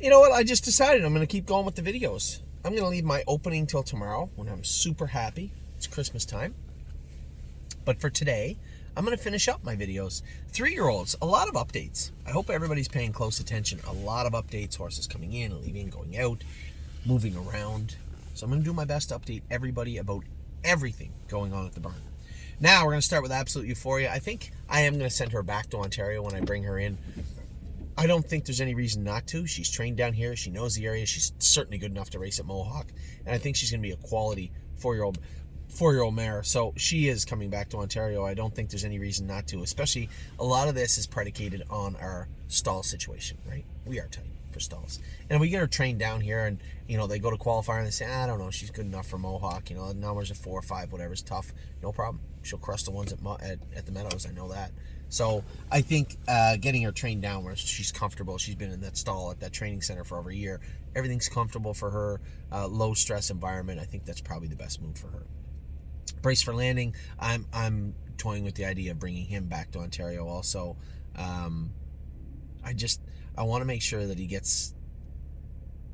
You know what? I just decided I'm going to keep going with the videos. I'm going to leave my opening till tomorrow when I'm super happy. It's Christmas time. But for today, I'm going to finish up my videos. 3-year-olds, a lot of updates. I hope everybody's paying close attention. A lot of updates, horses coming in, leaving, going out, moving around. So I'm going to do my best to update everybody about everything going on at the barn. Now we're going to start with Absolute Euphoria. I think I am going to send her back to Ontario when I bring her in. I don't think there's any reason not to. She's trained down here. She knows the area. She's certainly good enough to race at Mohawk. And I think she's going to be a quality four-year-old mare. So she is coming back to Ontario. I don't think there's any reason not to, especially a lot of this is predicated on our stall situation, right? We are tight for stalls. And we get her trained down here and, they go to qualifier and they say, I don't know, she's good enough for Mohawk. Numbers of 4 or 5, whatever's tough. No problem. She'll crush the ones at the Meadows. I know that. So I think getting her trained down where she's comfortable. She's been in that stall at that training center for over a year. Everything's comfortable for her. Low stress environment. I think that's probably the best move for her. Brace for Landing. I'm toying with the idea of bringing him back to Ontario also. I want to make sure that he gets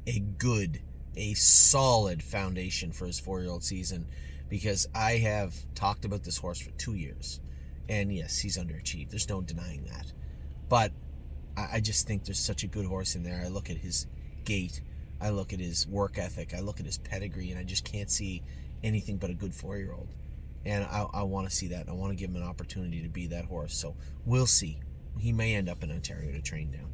a solid foundation for his 4-year-old season, because I have talked about this horse for 2 years. And yes, he's underachieved. There's no denying that. But I just think there's such a good horse in there. I look at his gait. I look at his work ethic. I look at his pedigree, and I just can't see anything but a good 4-year-old. And I want to see that. I want to give him an opportunity to be that horse. So we'll see. He may end up in Ontario to train down.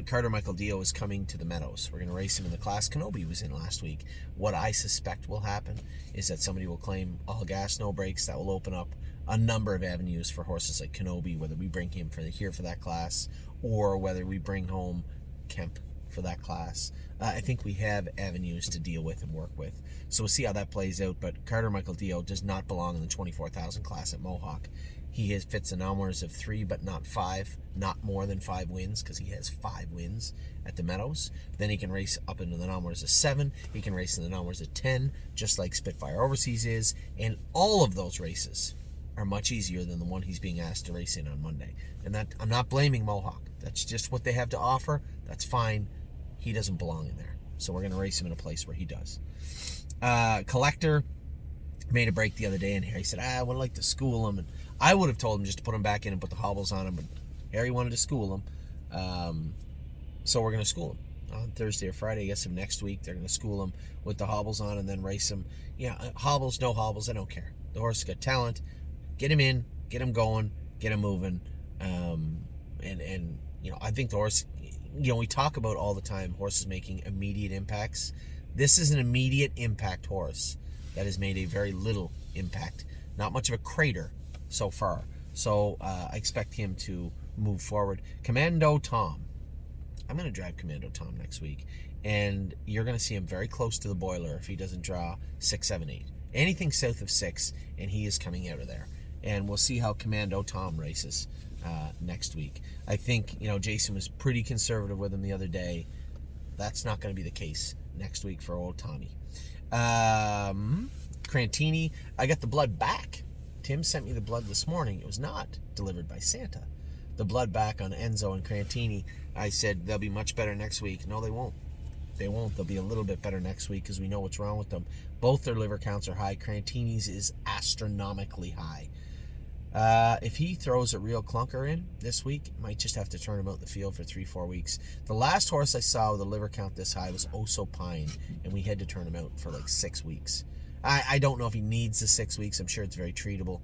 Carter Michael Dio is coming to the Meadows. We're going to race him in the class Kenobi was in last week. What I suspect will happen is that somebody will claim all gas, no brakes. That will open up a number of avenues for horses like Kenobi, whether we bring him here for that class or whether we bring home Kemp for that class. I think we have avenues to deal with and work with. So we'll see how that plays out. But Carter Michael Dio does not belong in the 24,000 class at Mohawk. He fits the numbers of 3, but not 5, not more than 5 wins, because he has 5 wins at the Meadows. Then he can race up into the numbers of 7. He can race in the numbers of 10, just like Spitfire Overseas is. And all of those races are much easier than the one he's being asked to race in on Monday. And that I'm not blaming Mohawk. That's just what they have to offer. That's fine. He doesn't belong in there. So we're going to race him in a place where he does. Collector made a break the other day, and Harry said, I would like to school him. And I would have told him just to put him back in and put the hobbles on him, but Harry wanted to school him. So we're going to school him on Thursday or Friday, I guess, of next week. They're going to school him with the hobbles on and then race him. Hobbles, no hobbles, I don't care. The horse has got talent. Get him in, get him going, get him moving. I think the horse, we talk about all the time horses making immediate impacts. This is an immediate impact horse that has made a very little impact. Not much of a crater so far. So I expect him to move forward. Commando Tom. I'm going to drive Commando Tom next week. And you're going to see him very close to the boiler if he doesn't draw 6, 7, 8. Anything south of 6, and he is coming out of there. And we'll see how Commando Tom races next week. I think, Jason was pretty conservative with him the other day. That's not going to be the case next week for old Tommy. Crantini, I got the blood back. Tim sent me the blood this morning. It was not delivered by Santa. The blood back on Enzo and Crantini. I said they'll be much better next week. No, they won't. They won't. They'll be a little bit better next week because we know what's wrong with them. Both their liver counts are high. Crantini's is astronomically high. If he throws a real clunker in this week, might just have to turn him out in the field for 3-4 weeks. The last horse I saw with a liver count this high was Oso Pine, and we had to turn him out for like 6 weeks. I don't know if he needs the 6 weeks. I'm sure it's very treatable.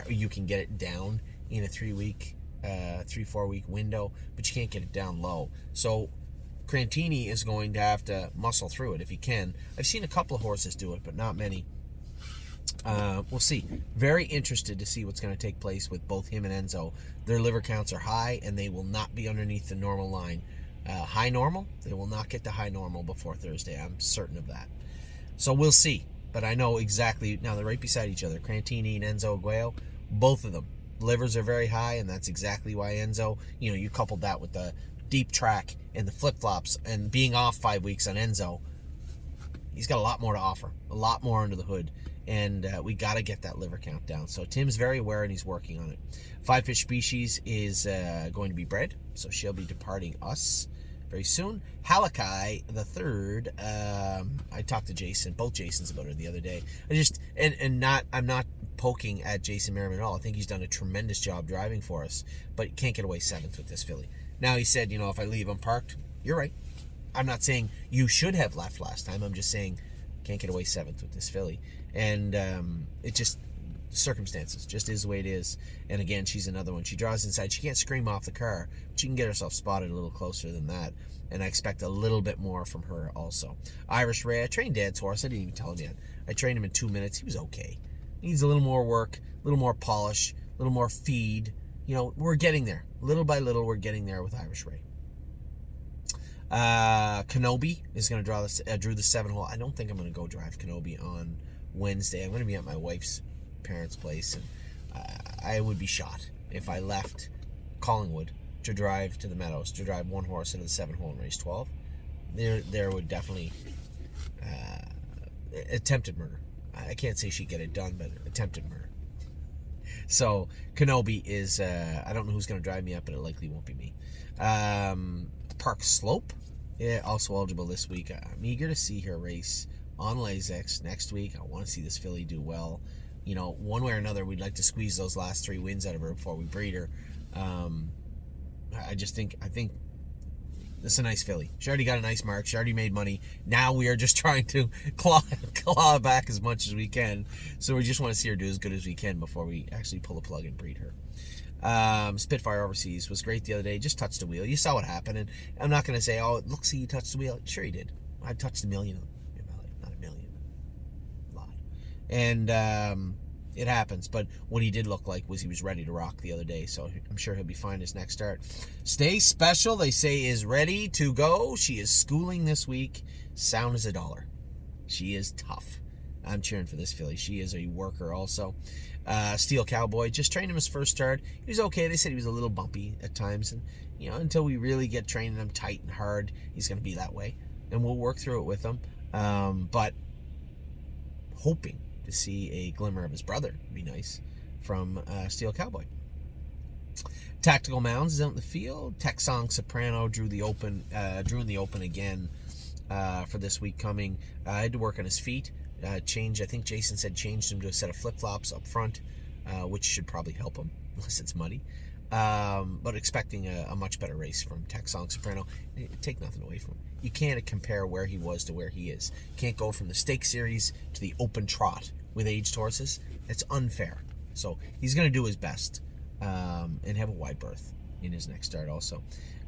You can get it down in a 3-4 week window, but you can't get it down low. So Crantini is going to have to muscle through it if he can. I've seen a couple of horses do it, but not many. We'll see. Very interested to see what's going to take place with both him and Enzo. Their liver counts are high, and they will not be underneath the normal line. High normal, they will not get to high normal before Thursday. I'm certain of that. So we'll see. But I know exactly. Now they're right beside each other. Crantini and Enzo Aguayo, both of them. Livers are very high, and that's exactly why Enzo, you coupled that with the deep track and the flip-flops and being off 5 weeks on Enzo. He's got a lot more to offer, a lot more under the hood. And we got to get that liver count down. So Tim's very aware, and he's working on it. Five Fish Species is going to be bred, so she'll be departing us very soon. Halakai the third. I talked to Jason, both Jasons, about her the other day. I'm not poking at Jason Merriman at all. I think he's done a tremendous job driving for us, but can't get away 7th with this filly. Now he said, if I leave him parked, you're right. I'm not saying you should have left last time. I'm just saying can't get away 7th with this filly, and it just. Circumstances just is the way it is. And again, she's another one. She draws inside. She can't scream off the car, but she can get herself spotted a little closer than that, and I expect a little bit more from her also. Irish Ray, I trained Dad's horse. I didn't even tell him yet. I trained him in 2 minutes. He was okay. He needs a little more work, a little more polish, a little more feed. We're getting there. Little by little, we're getting there with Irish Ray. Kenobi is going to drew the 7-hole. I don't think I'm going to go drive Kenobi on Wednesday. I'm going to be at my wife's parents' place, and I would be shot if I left Collingwood to drive to the Meadows to drive one horse into the 7-hole in race 12. There would definitely attempted murder. I can't say she'd get it done, but attempted murder. So Kenobi is I don't know who's going to drive me up, but it likely won't be me. Park Slope, also eligible this week. I'm eager to see her race on Lasix next week. I want to see this filly do well. One way or another, we'd like to squeeze those last 3 wins out of her before we breed her. I think this is a nice filly. She already got a nice mark. She already made money. Now we are just trying to claw back as much as we can. So we just want to see her do as good as we can before we actually pull the plug and breed her. Spitfire Overseas was great the other day. Just touched the wheel. You saw what happened. And I'm not going to say, oh, look, see, you touched the wheel. Sure he did. I've touched a million of them. Not a million. A lot. And it happens. But what he did look like was he was ready to rock the other day. So I'm sure he'll be fine his next start. Stay Special, they say, is ready to go. She is schooling this week. Sound as a dollar. She is tough. I'm cheering for this filly. She is a worker also. Steel Cowboy, just trained him his first start. He was okay. They said he was a little bumpy at times. And, until we really get training him tight and hard, he's going to be that way. And we'll work through it with him. But hoping to see a glimmer of his brother would be nice from Steel Cowboy. Tactical Mounds is out in the field. Texong Soprano drew in the open again for this week coming. I had to work on his feet. I think Jason said changed him to a set of flip-flops up front, which should probably help him, unless it's muddy. But expecting a much better race from Texong Soprano. Take nothing away from him. You can't compare where he was to where he is. You can't go from the stake series to the open trot with aged horses. It's unfair. So he's going to do his best and have a wide berth in his next start also.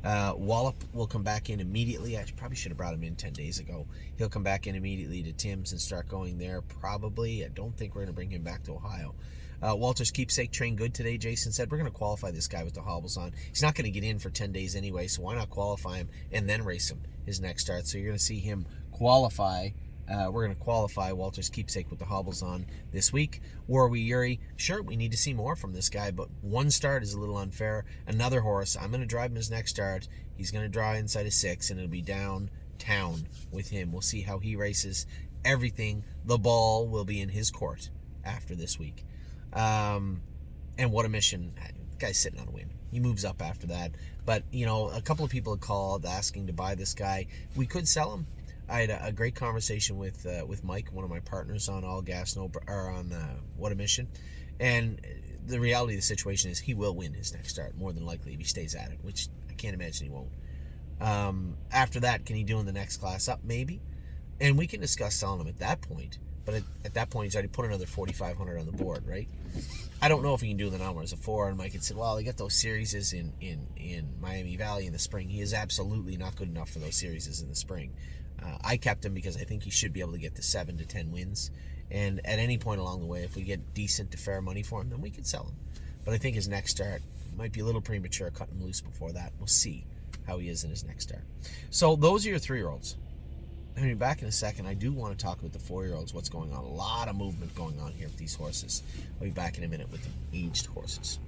Wallop will come back in immediately. I probably should have brought him in 10 days ago. He'll come back in immediately to Tim's and start going there probably. I don't think we're going to bring him back to Ohio. Walter's Keepsake trained good today, Jason said. We're going to qualify this guy with the hobbles on. He's not going to get in for 10 days anyway, so why not qualify him and then race him his next start? So you're going to see him qualify. We're going to qualify Walter's Keepsake with the hobbles on this week. Warwi Yuri, sure, we need to see more from this guy, but one start is a little unfair. Another horse, I'm going to drive him his next start. He's going to draw inside of 6, and it'll be downtown with him. We'll see how he races. Everything, the ball will be in his court after this week. And What a Mission. The guy's sitting on a win. He moves up after that. But, a couple of people had called asking to buy this guy. We could sell him. I had a great conversation with Mike, one of my partners on All Gas No, or on What a Mission, and the reality of the situation is he will win his next start more than likely if he stays at it, which I can't imagine he won't. After that, can he do in the next class up? Maybe, and we can discuss selling him at that point. But at that point, he's already put another $4,500 on the board, right? I don't know if he can do the numbers of 4. And Mike had said, well, they got those series in Miami Valley in the spring. He is absolutely not good enough for those series in the spring. I kept him because I think he should be able to get to 7 to 10 wins. And at any point along the way, if we get decent to fair money for him, then we could sell him. But I think his next start might be a little premature, cut him loose before that. We'll see how he is in his next start. So those are your 3-year-olds. I'll be back in a second. I do want to talk with the 4-year-olds, what's going on. A lot of movement going on here with these horses. I'll be back in a minute with the aged horses.